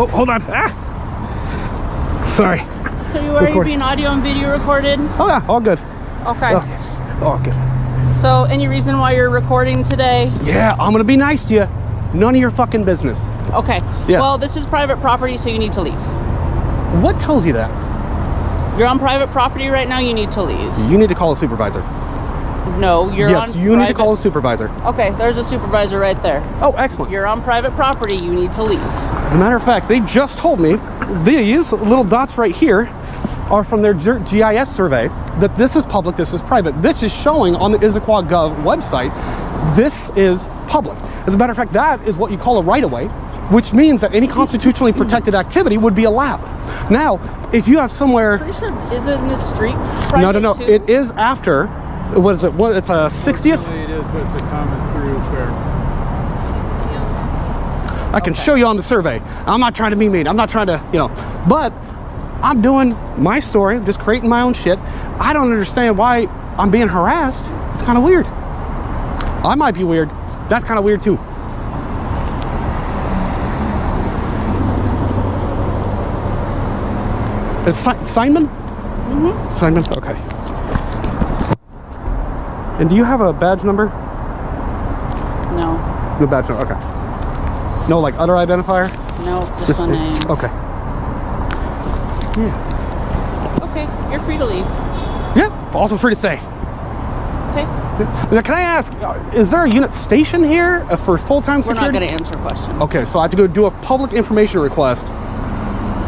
Oh, hold on. Ah! Sorry. So you are being audio and video recorded? Oh yeah, all good. Okay. All good. So any reason why you're recording today? Yeah, I'm gonna be nice to you. None of your fucking business. Okay. Yeah. Well, this is private property, so you need to leave. What tells you that? You're on private property right now, you need to leave. You need to call a supervisor. No, you're yes, on you need to call a supervisor. Okay, there's a supervisor right there. Oh, excellent. You're on private property, you need to leave. As a matter of fact, they just told me these little dots right here are from their GIS survey that this is public, this is private. This is showing on the Issaquah.gov website. This is public. As a matter of fact, that is what you call a right-of-way, which means that any constitutionally protected activity would be allowed. Now, if you have somewhere... Pretty sure, isn't this street private No. too? It is after, what is it? What? It's a 60th? It is, but it's a common thoroughfare. I can show you on the survey. I'm not trying to be mean. I'm not trying to, but I'm doing my story. I'm just creating my own shit. I don't understand why I'm being harassed. It's kind of weird. I might be weird. That's kind of weird too. It's Simon? Mm-hmm. Simon? Okay. And do you have a badge number? No. No badge number, okay. No, like, other identifier? No, just my name. Okay. Yeah. Okay, you're free to leave. Yeah, also free to stay. Okay. Now, can I ask, is there a unit station here for full-time security? We're not going to answer questions. Okay, so I have to go do a public information request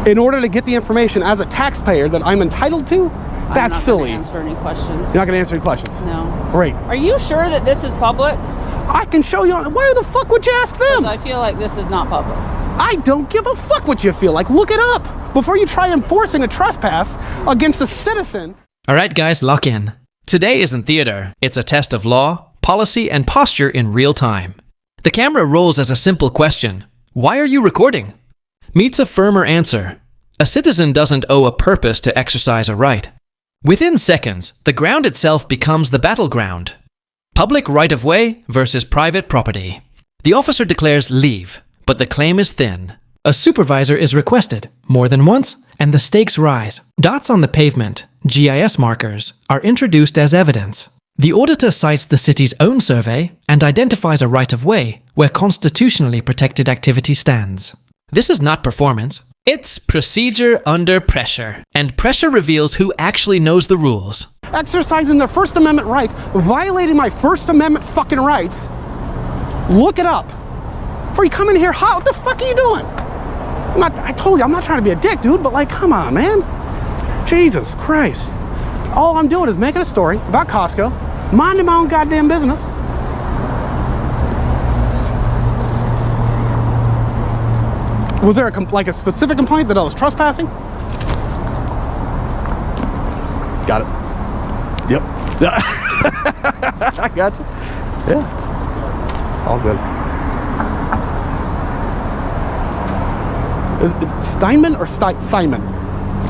in order to get the information as a taxpayer that I'm entitled to? That's silly. I'm not going to answer any questions. You're not going to answer any questions? No. Great. Are you sure that this is public? I can show you. Why the fuck would you ask them? I feel like this is not public. I don't give a fuck what you feel like. Look it up before you try enforcing a trespass against a citizen. All right, guys, lock in. Today isn't theater. It's a test of law, policy, and posture in real time. The camera rolls as a simple question. Why are you recording? Meets a firmer answer. A citizen doesn't owe a purpose to exercise a right. Within seconds, the ground itself becomes the battleground. Public right-of-way versus private property. The officer declares leave, but the claim is thin. A supervisor is requested more than once, and the stakes rise. Dots on the pavement, GIS markers, are introduced as evidence. The auditor cites the city's own survey and identifies a right-of-way where constitutionally protected activity stands. This is not performance. It's procedure under pressure, and pressure reveals who actually knows the rules. Exercising their First Amendment rights, violating my First Amendment fucking rights. Look it up. Before you come in here, what the fuck are you doing? I told you, I'm not trying to be a dick, dude, but like, come on, man. Jesus Christ. All I'm doing is making a story about Costco, minding my own goddamn business. Was there a specific complaint that I was trespassing? Got it. Yep. I got you. Yeah. All good. Is it Steinman or Simon?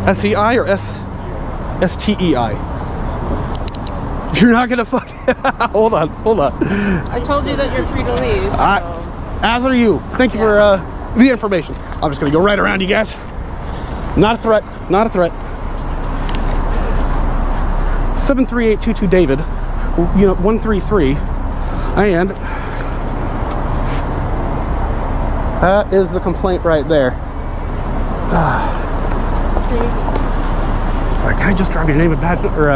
S-E-I or S-T-E-I? You're not gonna fuck. Hold on. I told you that you're free to leave. As are you. Thank you for the information. I'm just gonna go right around you guys. Not a threat. Not a threat. 73822 David, 133, and that is the complaint right there. Sorry, can I just grab your name and badge? Or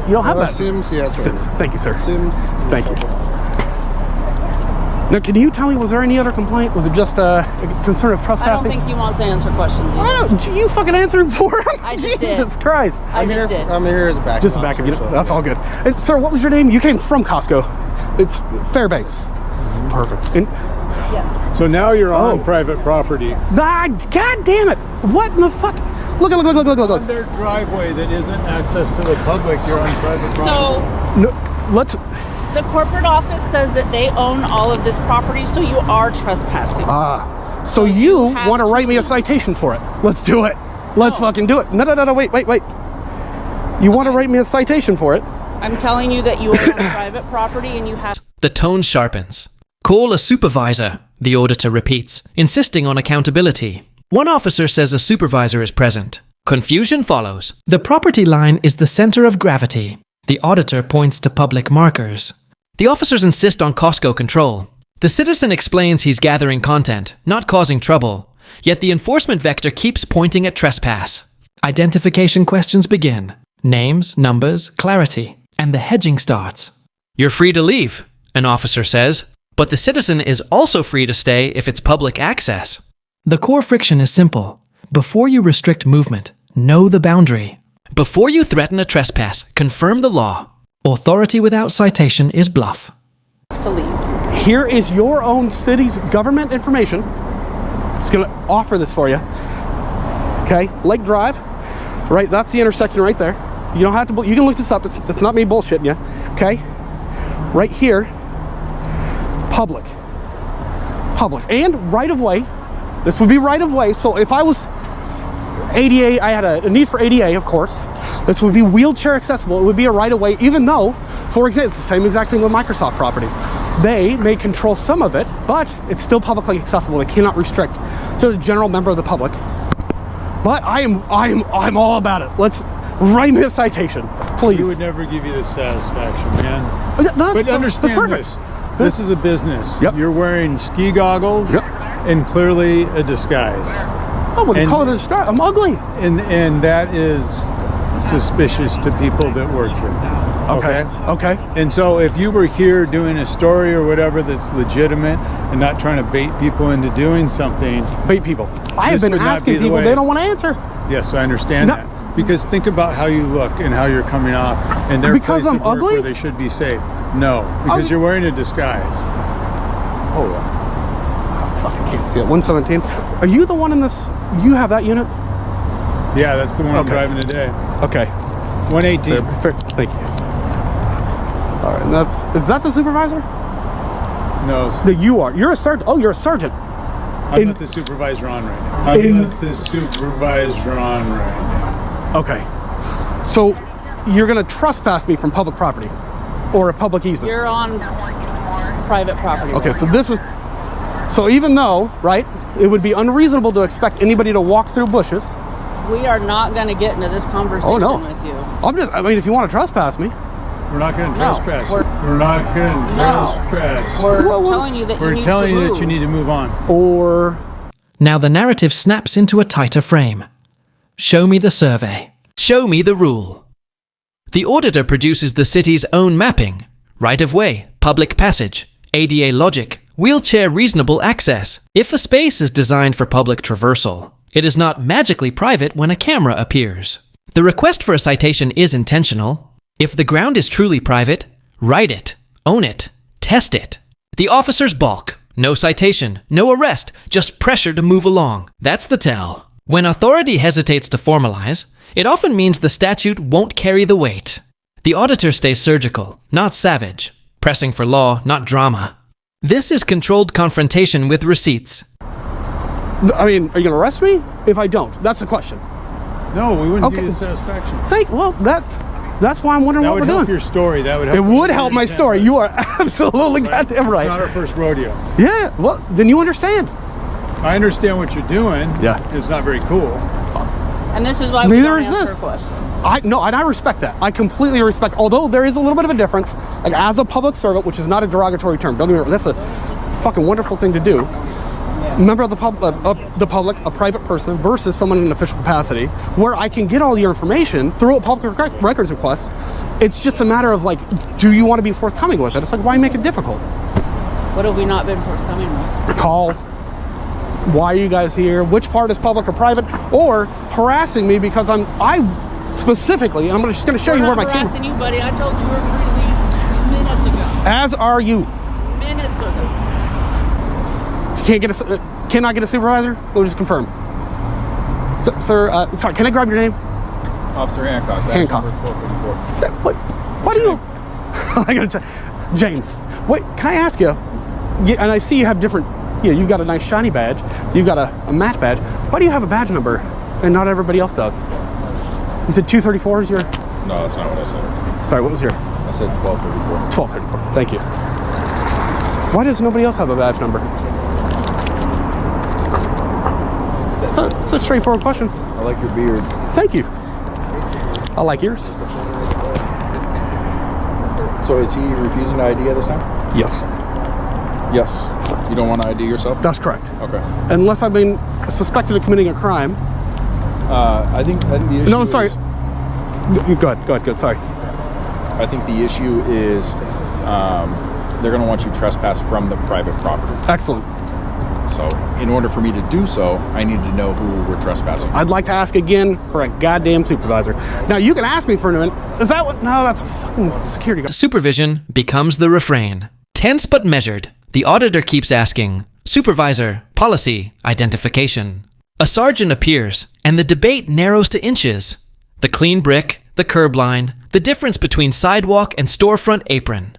you don't have that? Sims, yeah. Sims. Thank you, sir. Sims. Thank you. Now, can you tell me, was there any other complaint? Was it just a concern of I don't trespassing? think he wants to answer questions either. I don't. You fucking answered for him. I just Jesus did. Christ. I'm here as a backup. Just a backup unit. That's all good. And sir, what was your name? You came from Costco. It's Fairbanks. Perfect. And, Yeah. So now you're on private property. God damn it! What in the fuck? Look! On their driveway that isn't access to the public, you're on private property. So No, let's. the corporate office says that they own all of this property, so you are trespassing. So you have want to write me a to- citation for it? Let's do it. Let's No. fucking do it. No, wait. You want to write me a citation for it? I'm telling you that you are on private property and you have... The tone sharpens. Call a supervisor, the auditor repeats, insisting on accountability. One officer says a supervisor is present. Confusion follows. The property line is the center of gravity. The auditor points to public markers. The officers insist on Costco control. The citizen explains he's gathering content, not causing trouble. Yet the enforcement vector keeps pointing at trespass. Identification questions begin. Names, numbers, clarity. And the hedging starts. You're free to leave, an officer says. But the citizen is also free to stay if it's public access. The core friction is simple. Before you restrict movement, know the boundary. Before you threaten a trespass, confirm the law. Authority without citation is bluff. To leave. Here is your own city's government information. Just gonna offer this for you. Okay, Lake Drive, right? That's the intersection right there. You don't have to, you can look this up. It's not me bullshitting you. Okay, right here, public, and right of way. This would be right of way. So if I was ADA, I had a need for ADA, of course. This would be wheelchair accessible. It would be a right of way, even though, for example, it's the same exact thing with Microsoft property. They may control some of it, but it's still publicly accessible. They cannot restrict to the general member of the public. But I'm all about it. Let's write me a citation, please. We would never give you the satisfaction, man. But understand this. This is a business. Yep. You're wearing ski goggles and clearly a disguise. I wouldn't call it a disguise. I'm ugly. And that is suspicious to people that work here. Okay. And so if you were here doing a story or whatever that's legitimate and not trying to bait people into doing something. Bait people. I have been asking people, they don't want to answer. Yes, I understand that. Because think about how you look and how you're coming off, and they're because I'm ugly where they should be safe. No, because you're wearing a disguise. Oh, fuck! I can't see it. 117. Are you the one in this? You have that unit? Yeah, that's the one I'm driving today. Okay. 118. Fair. Thank you. All right. And is that the supervisor? No. That you are. You're a sergeant. Oh, you're a sergeant. I'm not the supervisor on right now. I'm not the supervisor on right now. Okay, so you're gonna trespass me from public property or a public easement? You're on private property. Okay, so this is, so even though, right, it would be unreasonable to expect anybody to walk through bushes. We are not going to get into this conversation with you. I mean, if you want to trespass me. We're not going to trespass. We're not going to trespass. We're telling you that We're telling you that you need to move on. Or... Now the narrative snaps into a tighter frame. Show me the survey. Show me the rule. The auditor produces the city's own mapping. Right-of-way, public passage, ADA logic, wheelchair reasonable access. If a space is designed for public traversal, it is not magically private when a camera appears. The request for a citation is intentional. If the ground is truly private, write it, own it, test it. The officers balk. No citation, no arrest, just pressure to move along. That's the tell. When authority hesitates to formalize, it often means the statute won't carry the weight. The auditor stays surgical, not savage, pressing for law, not drama. This is controlled confrontation with receipts. I mean, are you gonna arrest me if I don't? That's the question. No, we wouldn't give you the satisfaction. That's why I'm wondering what we're doing. That would help your story. That would help. It would help my story. You are absolutely goddamn right. It's not our first rodeo. Yeah, well, then you understand. I understand what you're doing. Yeah. It's not very cool. And this is why we don't answer questions. And I respect that. I completely respect, although there is a little bit of a difference, like as a public servant, which is not a derogatory term. Don't get me wrong, that's a fucking wonderful thing to do. Member of the public, a private person versus someone in an official capacity, where I can get all your information through a public records request. It's just a matter of like, do you want to be forthcoming with it? It's like, why make it difficult? What have we not been forthcoming with? Call. Why are you guys here? Which part is public or private? Or harassing me because I specifically, and I'm just going to show you where my camera. I'm not harassing you, buddy. I told you we were free to leave minutes ago. As are you. Minutes ago. Cannot get a supervisor? We'll just confirm. So, sir, sorry, can I grab your name? Officer Hancock. Hancock. Number 1234. Why do you? I gotta tell James. Wait, can I ask you? And I see you have different. You've got a nice shiny badge. You've got a matte badge. Why do you have a badge number and not everybody else does? You said 234 is your? No, that's not what I said. Sorry, what was your? I said 1234. 1234. Thank you. Why does nobody else have a badge number? a straightforward question. I like your beard. Thank you. I like yours. So is he refusing to ID at this time? Yes. Yes. You don't want to ID yourself? That's correct. Okay. Unless I've been suspected of committing a crime. I think the issue No, I'm sorry. is... Go ahead, sorry. I think the issue is they're going to want you trespass from the private property. Excellent. So in order for me to do so, I need to know who we're trespassing. I'd like to ask again for a goddamn supervisor. Now, you can ask me for a minute. Is that what? No, that's a fucking security guard. Supervision becomes the refrain. Tense but measured, the auditor keeps asking, supervisor, policy, identification. A sergeant appears, and the debate narrows to inches. The clean brick, the curb line, the difference between sidewalk and storefront apron.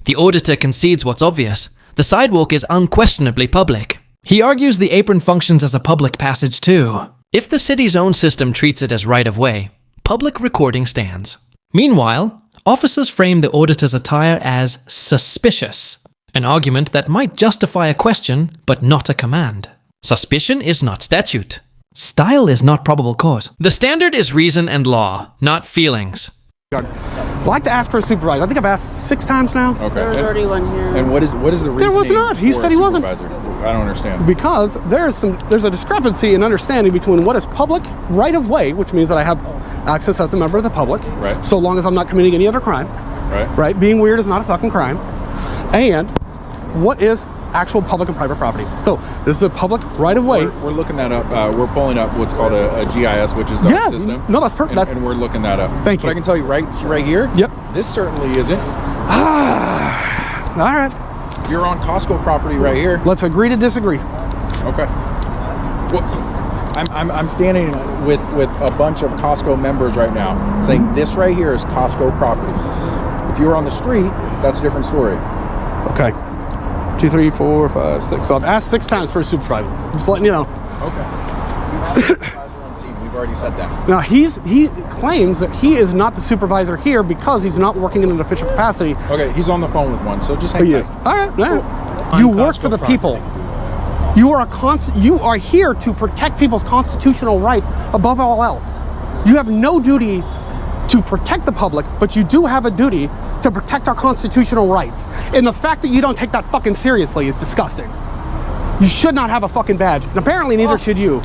The auditor concedes what's obvious. The sidewalk is unquestionably public. He argues the apron functions as a public passage too. If the city's own system treats it as right-of-way, public recording stands. Meanwhile, officers frame the auditor's attire as suspicious, an argument that might justify a question but not a command. Suspicion is not statute. Style is not probable cause. The standard is reason and law, not feelings. I'd like to ask for a supervisor. I think I've asked 6 times now. Okay. There's already one here. And what is the reason? There was not. He said he wasn't. I don't understand. Because there's a discrepancy in understanding between what is public right of way, which means that I have access as a member of the public, Right. so long as I'm not committing any other crime. Right. Right? Being weird is not a fucking crime. And what is actual public and private property? So this is a public right of way. We're looking that up. We're pulling up what's called a GIS, which is our Yeah, system. no, that's perfect. And we're looking that up. Thank you. But I can tell you right here. Yep. This certainly isn't. All right. You're on Costco property right here. Let's agree to disagree. Okay. Well, I'm standing with a bunch of Costco members right now, saying this right here is Costco property. If you were on the street, that's a different story. Okay. 2, 3, 4, 5, 6. So I've asked 6 times for a supervisor. Just letting you know. Okay. We've already said that. Now he claims that he is not the supervisor here because he's not working in an official capacity. Okay, he's on the phone with one, so just hang He is. tight. All right. You work for the people. You are here to protect people's constitutional rights above all else. You have no duty to protect the public, but you do have a duty to protect our constitutional rights. And the fact that you don't take that fucking seriously is disgusting. You should not have a fucking badge, and apparently neither should you.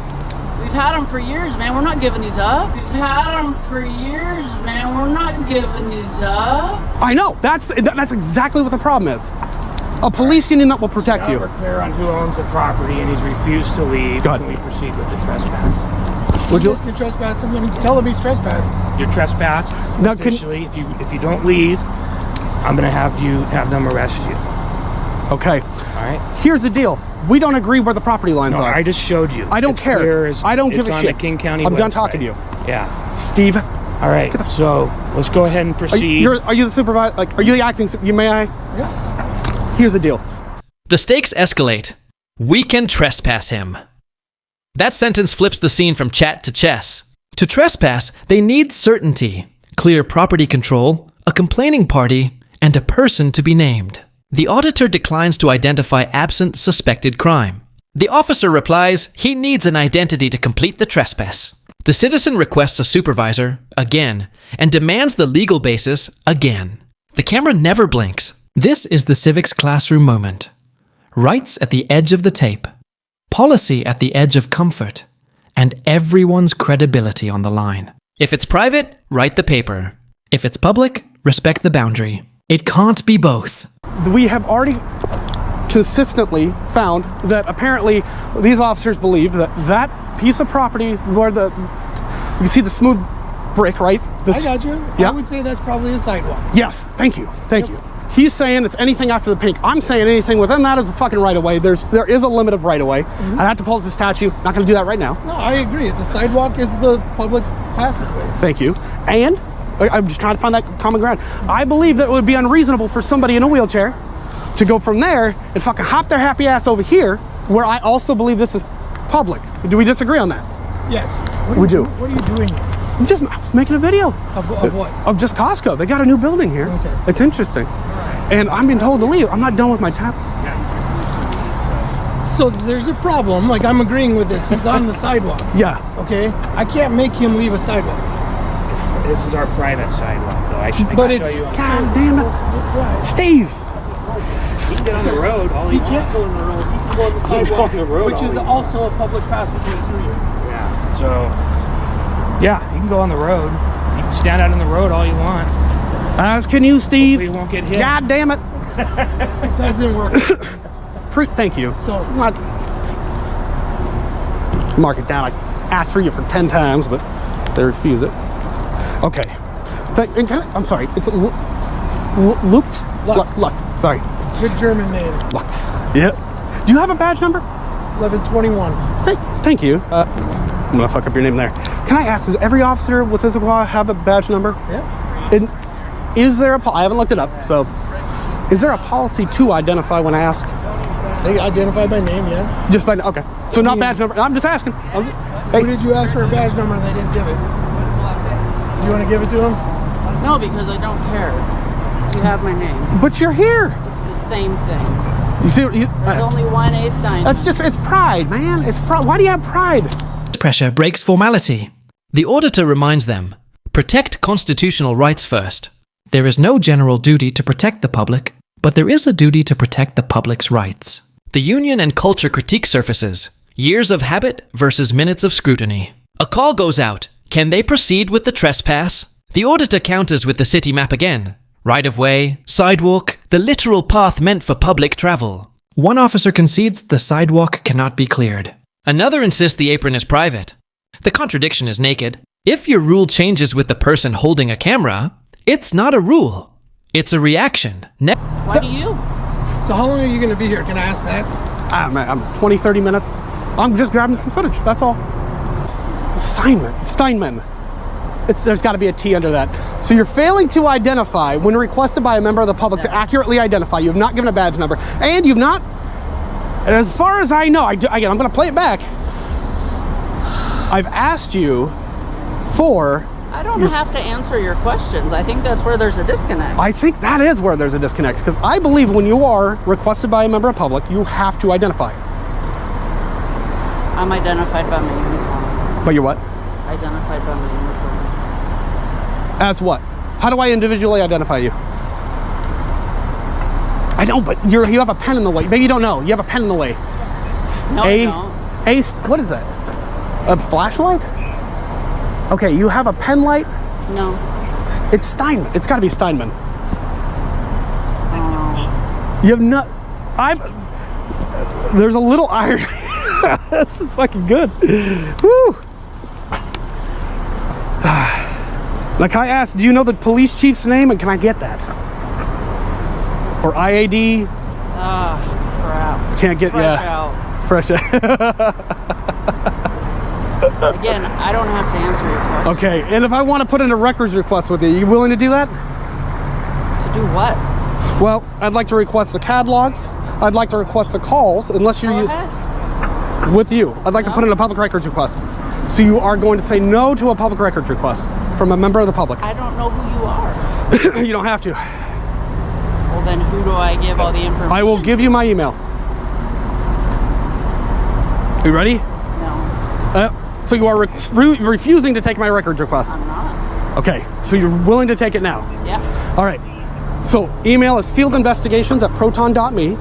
We've had them for years, man. We're not giving these up. We've had them for years, man. We're not giving these up. I know, that's exactly what the problem is. A police union that will protect Now you. we're clear on who owns the property and he's refused to leave. Go ahead. Can we proceed with the trespass? Would you? You guys can trespass him. Tell him he's trespassing. You're trespassed. Now, can- Officially, if you don't leave, I'm gonna have them arrest you. Okay. All right? Here's the deal. We don't agree where the property lines No, are. I just showed you. I don't It's care. clear as- I don't give a it's shit. on the King County I'm done website. talking to you. Yeah. Steve, All right. So let's go ahead and proceed. are you the supervisor? Like, are you the acting? May I? Yeah. Here's the deal. The stakes escalate. We can trespass him. That sentence flips the scene from chat to chess. To trespass, they need certainty, clear property control, a complaining party, and a person to be named. The auditor declines to identify absent suspected crime. The officer replies he needs an identity to complete the trespass. The citizen requests a supervisor, again, and demands the legal basis, again. The camera never blinks. This is the civics classroom moment. Rights at the edge of the tape. Policy at the edge of comfort. And everyone's credibility on the line. If it's private, write the paper. If it's public, respect the boundary. It can't be both. We have already consistently found that apparently these officers believe that that piece of property where you can see the smooth brick, right? I got you. Yeah. I would say that's probably a sidewalk. Yes, thank you. He's saying it's anything after the pink. I'm saying anything within that is a fucking right of way. There is a limit of right of way. I'd have to pull up the statue. Not going to do that right now. No, I agree. The sidewalk is the public passageway. Thank you. And I'm just trying to find that common ground. I believe that it would be unreasonable for somebody in a wheelchair to go from there and fucking hop their happy ass over here, where I also believe this is public. Do we disagree on that? Yes. We do. What are you doing here? I was making a video Of what? of just Costco. They got a new building here. Okay. It's interesting. And I'm being told to leave. I'm not done with my tap. So there's a problem. Like, I'm agreeing with this. He's on the sidewalk. Yeah. Okay. I can't make him leave a sidewalk. This is our private sidewalk, though. I can But show it's you. God damn it. Steve! He can get on the road all he He can't wants. go on the road. He can go on the He can go sidewalk, on the road which all is he also a public passageway through here. Yeah. So, yeah, you can go on the road. You can stand out in the road all you want. As can you, Steve. Hopefully you won't get hit. God damn it. It doesn't work. Thank you. So Mark it down. I asked for you for 10 times, but they refuse it. Okay. I'm sorry. It's Lucht? Lucht. Sorry. good German name. Lucht. Yeah. Do you have a badge number? 1121. Thank you. I'm gonna fuck up your name there. Can I ask, does every officer with Issaquah have a badge number? Yeah. And is there a I haven't looked it up, so is there a policy to identify when asked? They identify by name, yeah. Just by okay. So not badge number. I'm just asking. Hey. Who did you ask for a badge number and they didn't give it? Do you want to give it to them? No, because I don't care. You have my name. But you're here. It's the same thing. You see, There's only one A Stein. that's just, it's pride, man. It's pride. Why do you have pride? Pressure breaks formality. The auditor reminds them, protect constitutional rights first. There is no general duty to protect the public, but there is a duty to protect the public's rights. The union and culture critique surfaces. Years of habit versus minutes of scrutiny. A call goes out. Can they proceed with the trespass? The auditor counters with the city map again. Right-of-way, sidewalk, the literal path meant for public travel. One officer concedes the sidewalk cannot be cleared. Another insists the apron is private. The contradiction is naked. If your rule changes with the person holding a camera, it's not a rule. It's a reaction. Why do you? So how long are you going to be here? Can I ask that? I'm 20, 30 minutes. I'm just grabbing some footage, that's all. Steinman. There's got to be a T under that. So you're failing to identify when requested by a member of the public to accurately identify. You have not given a badge number. And you've not, as far as I know, again, I'm going to play it back. I've asked you for... I don't have to answer your questions. I think that's where there's a disconnect. I think that is where there's a disconnect, because I believe when you are requested by a member of the public, you have to identify. I'm identified by my uniform. But you're what? Identified by my uniform. As what? How do I individually identify you? I know, but you have a pen in the way. Maybe you don't know. You have a pen in the way. No, I don't. What is that? A flashlight? Okay, you have a pen light? No. It's Steinman. It's got to be Steinman. Oh. You have not. There's a little irony. This is fucking good. Woo. Now, can I ask, do you know the police chief's name, and can I get that? Or IAD? Ah, crap. Can't get, Fresh yeah. out. Fresh out. Again, I don't have to answer your question. Okay, and if I want to put in a records request with you, you willing to do that? To do what? Well, I'd like to request the CAD logs. I'd like to request the calls, unless you're... Go ahead. With you. I'd like to put in a public records request. So you are going to say no to a public records request from a member of the public. I don't know who you are. You don't have to. Well, then who do I give all the information? I will give you my email. You ready? No, So you are refusing to take my records request. I'm not. Okay, so you're willing to take it now. Yeah. All right. So email is fieldinvestigations@proton.me.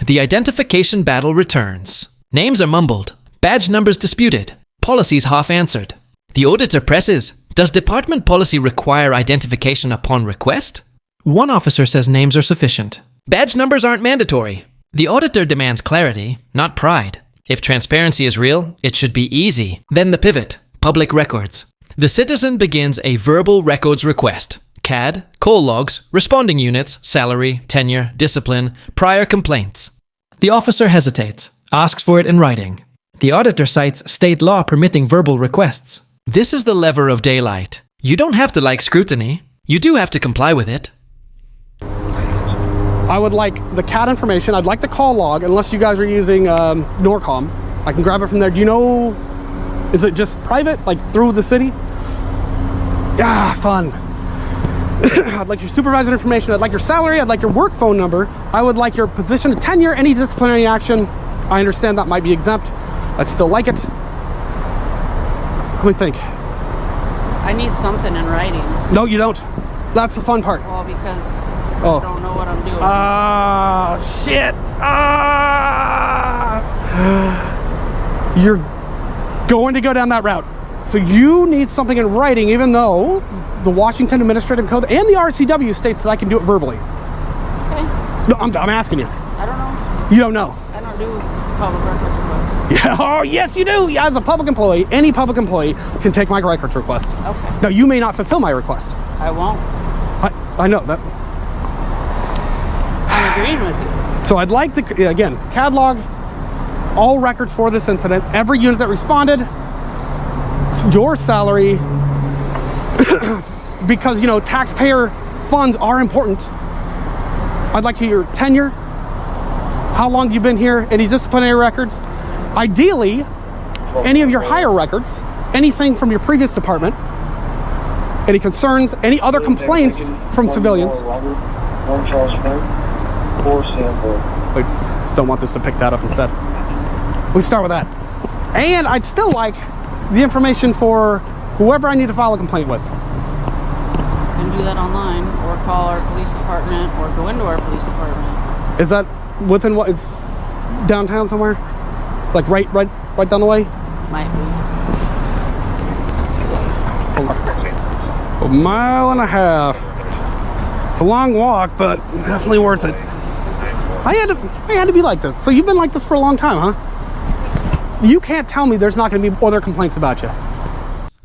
The identification battle returns. Names are mumbled. Badge numbers disputed. Policies half answered. The auditor presses. Does department policy require identification upon request? One officer says names are sufficient. Badge numbers aren't mandatory. The auditor demands clarity, not pride. If transparency is real, it should be easy. Then the pivot, public records. The citizen begins a verbal records request. CAD, call logs, responding units, salary, tenure, discipline, prior complaints. The officer hesitates, asks for it in writing. The auditor cites state law permitting verbal requests. This is the lever of daylight. You don't have to like scrutiny. You do have to comply with it. I would like the CAD information. I'd like the call log, unless you guys are using Norcom. I can grab it from there. Do you know, is it just private, like through the city? Yeah, fun. I'd like your supervisor information. I'd like your salary. I'd like your work phone number. I would like your position of tenure, any disciplinary action. I understand that might be exempt. I'd still like it. What do you think? I need something in writing. No, you don't. That's the fun part. Well, because Oh. I don't know what I'm doing. Shit. You're going to go down that route. So you need something in writing, even though the Washington Administrative Code and the RCW states that I can do it verbally. Okay. No, I'm asking you. I don't know. You don't know. I don't do public records requests. Yeah. Oh, yes, you do. As a public employee, any public employee can take my records request. Okay. Now, you may not fulfill my request. I won't. I know that. I'm agreeing with you. So I'd like to, again, catalog all records for this incident, every unit that responded, your salary, because, you know, taxpayer funds are important. I'd like your tenure, how long you've been here, any disciplinary records, ideally, any of your hire records, anything from your previous department, any concerns, any other complaints from civilians. We still want this to pick that up instead. We start with that. And I'd still like the information for whoever I need to file a complaint with. You can do that online, or call our police department, or go into our police department. Is that within what is downtown somewhere? Like right down the way? Might be. A mile and a half. It's a long walk, but definitely worth it. I had to be like this. So you've been like this for a long time, huh? You can't tell me there's not going to be other complaints about you.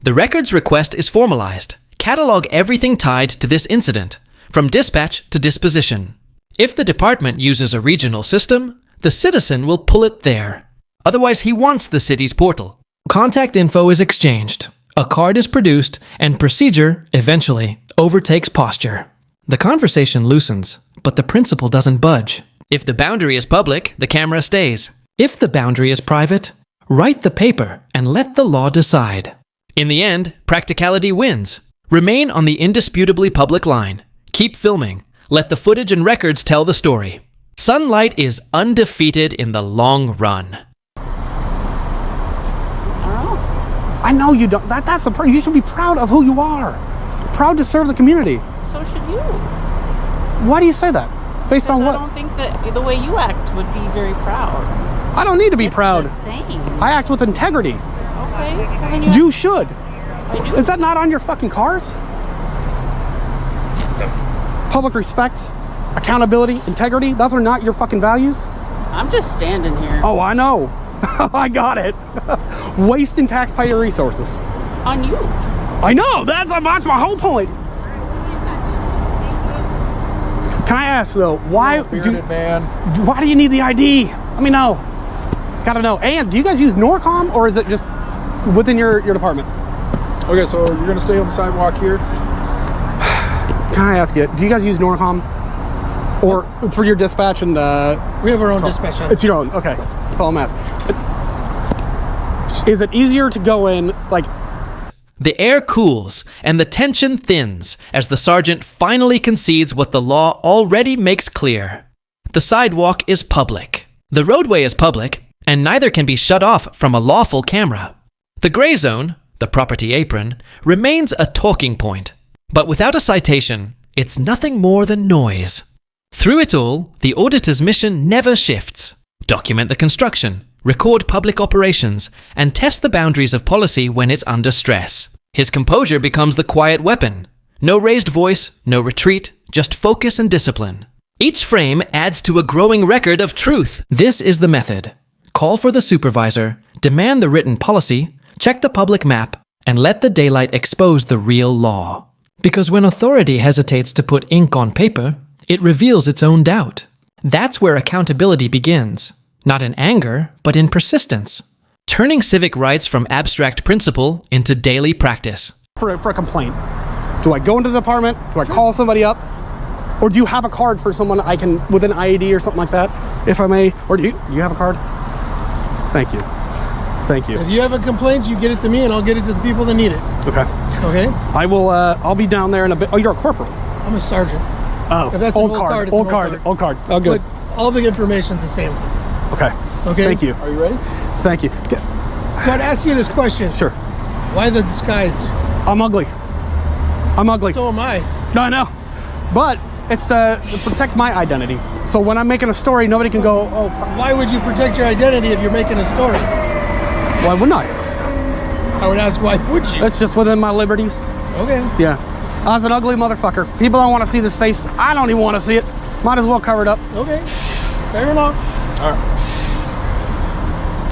The records request is formalized. Catalog everything tied to this incident, from dispatch to disposition. If the department uses a regional system, the citizen will pull it there. Otherwise, he wants the city's portal. Contact info is exchanged. A card is produced, and procedure, eventually, overtakes posture. The conversation loosens, but the principle doesn't budge. If the boundary is public, the camera stays. If the boundary is private, write the paper and let the law decide. In the end, practicality wins. Remain on the indisputably public line. Keep filming. Let the footage and records tell the story. Sunlight is undefeated in the long run. I don't know. I know you don't. That's the you should be proud of who you are. Proud to serve the community. So should you. Why do you say that? Based on I what? don't think that the way you act would be very proud. I don't need to be It's proud. the same. I act with integrity. Okay. Well, then You should. I do. Is that not on your fucking cars? Public respect, accountability, integrity, those are not your fucking values? I'm just standing here. Oh, I know. I got it. Wasting taxpayer resources. On you. I know, that's my whole point. Can I ask though, why Bearded man. why do you need the ID? Let me know. Gotta know. And do you guys use Norcom or is it just within your department? Okay, so you're gonna stay on the sidewalk here. Can I ask you, do you guys use Norcom? Or for your dispatch and We have our own dispatch on it. it's your own, okay. That's all I'm asking. Is it easier to go in like The air cools and the tension thins as the sergeant finally concedes what the law already makes clear. The sidewalk is public. The roadway is public, and neither can be shut off from a lawful camera. The gray zone, the property apron, remains a talking point. But without a citation, it's nothing more than noise. Through it all, the auditor's mission never shifts. Document the construction, record public operations, and test the boundaries of policy when it's under stress. His composure becomes the quiet weapon. No raised voice, no retreat, just focus and discipline. Each frame adds to a growing record of truth. This is the method. Call for the supervisor, demand the written policy, check the public map, and let the daylight expose the real law. Because when authority hesitates to put ink on paper, it reveals its own doubt. That's where accountability begins. Not in anger, but in persistence. Turning civic rights from abstract principle into daily practice. for a complaint? Do I go into the department? Do I call somebody up? Or do you have a card for someone I can, with an IED or something like that, if I may? Or do you have a card? Thank you. Thank you. If you have a complaint, you get it to me, and I'll get it to the people that need it. Okay. Okay? I will. I'll be down there in a bit. Oh, you're a corporal. I'm a sergeant. Oh, If that's an old old card. card, it's Old an old card. card. Old card. Oh, good. But all the information's the same. Okay. Okay? Thank you. Are you ready? Thank you. So I'd ask you this question. Sure. Why the disguise? I'm ugly. I'm ugly. So am I. No, I know. But it's to protect my identity. So when I'm making a story, nobody can go, oh, Why would you protect your identity if you're making a story? why wouldn't I? I would ask, why would you? It's just within my liberties. Okay. Yeah. I was an ugly motherfucker. People don't want to see this face. I don't even want to see it. Might as well cover it up. Okay. Fair enough. All right.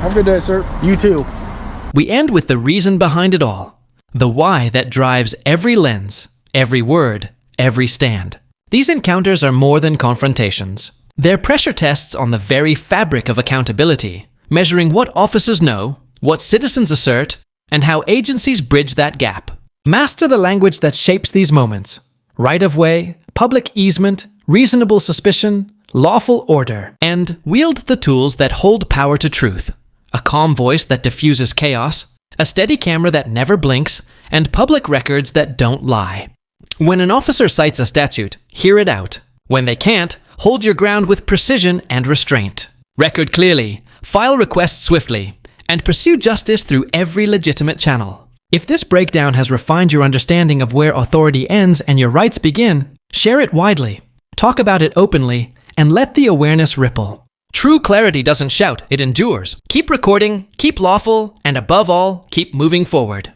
Have a good day, sir. You too. We end with the reason behind it all, the why that drives every lens, every word, every stand. These encounters are more than confrontations. They're pressure tests on the very fabric of accountability, measuring what officers know, what citizens assert, and how agencies bridge that gap. Master the language that shapes these moments: right-of-way, public easement, reasonable suspicion, lawful order, and wield the tools that hold power to truth. A calm voice that diffuses chaos, a steady camera that never blinks, and public records that don't lie. When an officer cites a statute, hear it out. When they can't, hold your ground with precision and restraint. Record clearly, file requests swiftly, and pursue justice through every legitimate channel. If this breakdown has refined your understanding of where authority ends and your rights begin, share it widely, talk about it openly, and let the awareness ripple. True clarity doesn't shout, it endures. Keep recording, keep lawful, and above all, keep moving forward.